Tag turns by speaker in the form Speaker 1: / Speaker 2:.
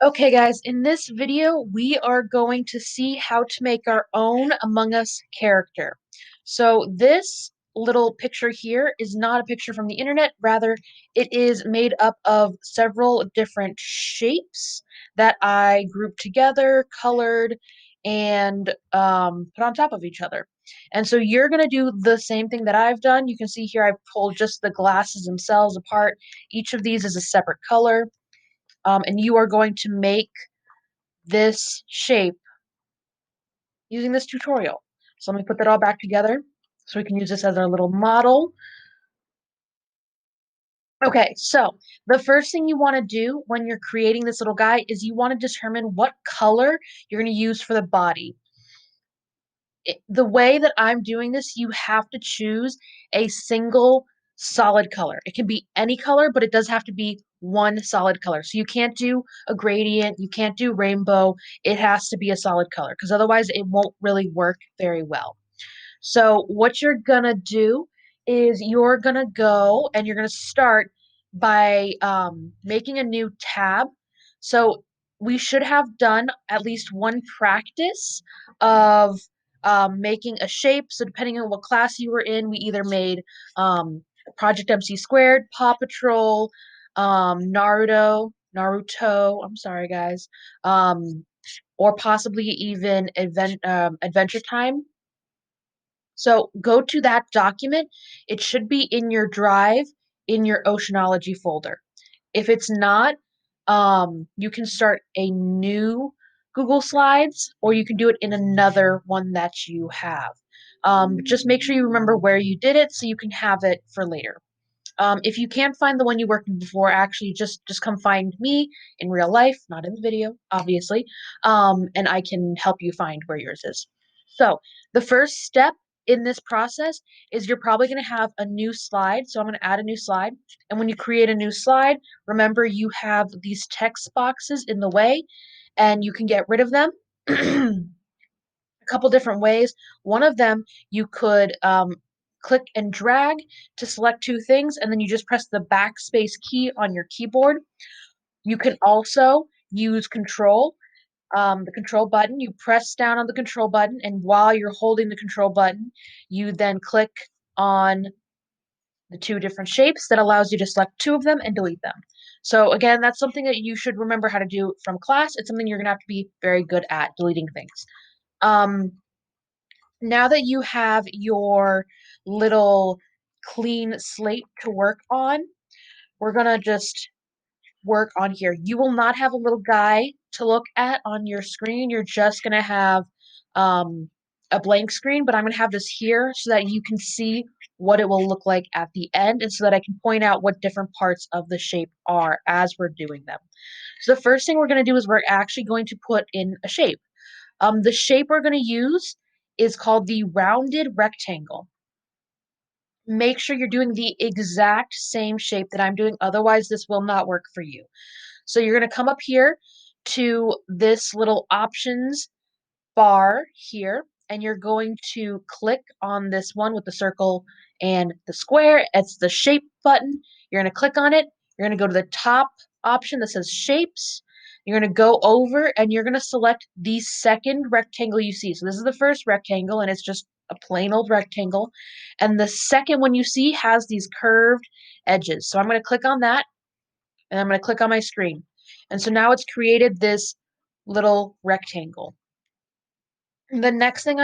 Speaker 1: Okay, guys, in this video, we are going to see how to make our own Among Us character. So this little picture here is not a picture from the internet. Rather, it is made up of several different shapes that I grouped together, colored, and put on top of each other. And so you're going to do the same thing that I've done. You can see here I pulled just the glasses themselves apart. Each of these is a separate color. And you are going to make this shape using this tutorial. So let me put that all back together so we can use this as our little model. Okay, so the first thing you want to do when you're creating this little guy is you want to determine what color you're going to use for the body. The way that I'm doing this, you have to choose a single solid color. It can be any color, but it does have to be one solid color. So you can't do a gradient, you can't do rainbow. It has to be a solid color because otherwise it won't really work very well. So what you're gonna do is you're gonna go and you're gonna start by making a new tab. So we should have done at least one practice of making a shape. So depending on what class you were in, we either made Project MC Squared, Paw Patrol, Naruto. I'm sorry, guys. Or possibly even Adventure Time. So go to that document. It should be in your drive in your Oceanology folder. If it's not, you can start a new Google Slides or you can do it in another one that you have. Just make sure you remember where you did it so you can have it for later. If you can't find the one you worked in before, actually just come find me in real life, not in the video, obviously, and I can help you find where yours is. So the first step in this process is you're probably going to have a new slide. So I'm going to add a new slide. And when you create a new slide, remember you have these text boxes in the way and you can get rid of them a couple different ways. One of them, you could click and drag to select two things, and then you just press the backspace key on your keyboard. You can also use control, the control button. You press down on the control button, and while you're holding the control button, you then click on the two different shapes that allows you to select two of them and delete them. So again, that's something that you should remember how to do from class. It's something you're going to have to be very good at, deleting things. Um, Now that you have your little clean slate to work on, we're gonna just work on here. You will not have a little guy to look at on your screen. You're just gonna have um, a blank screen, but I'm gonna have this here so that you can see what it will look like at the end and so that I can point out what different parts of the shape are as we're doing them. So the first thing we're gonna do is we're actually going to put in a shape. The shape we're going to use is called the rounded rectangle. Make sure you're doing the exact same shape that I'm doing, otherwise this will not work for you. So you're going to come up here to this little options bar here, and you're going to click on this one with the circle and the square. It's the shape button. You're going to click on it. You're going to go to the top option that says shapes. You're going to go over and you're going to select the second rectangle you see. So this is the first rectangle and it's just a plain old rectangle. And the second one you see has these curved edges. So I'm going to click on that and I'm going to click on my screen. And so now it's created this little rectangle. The next thing I'm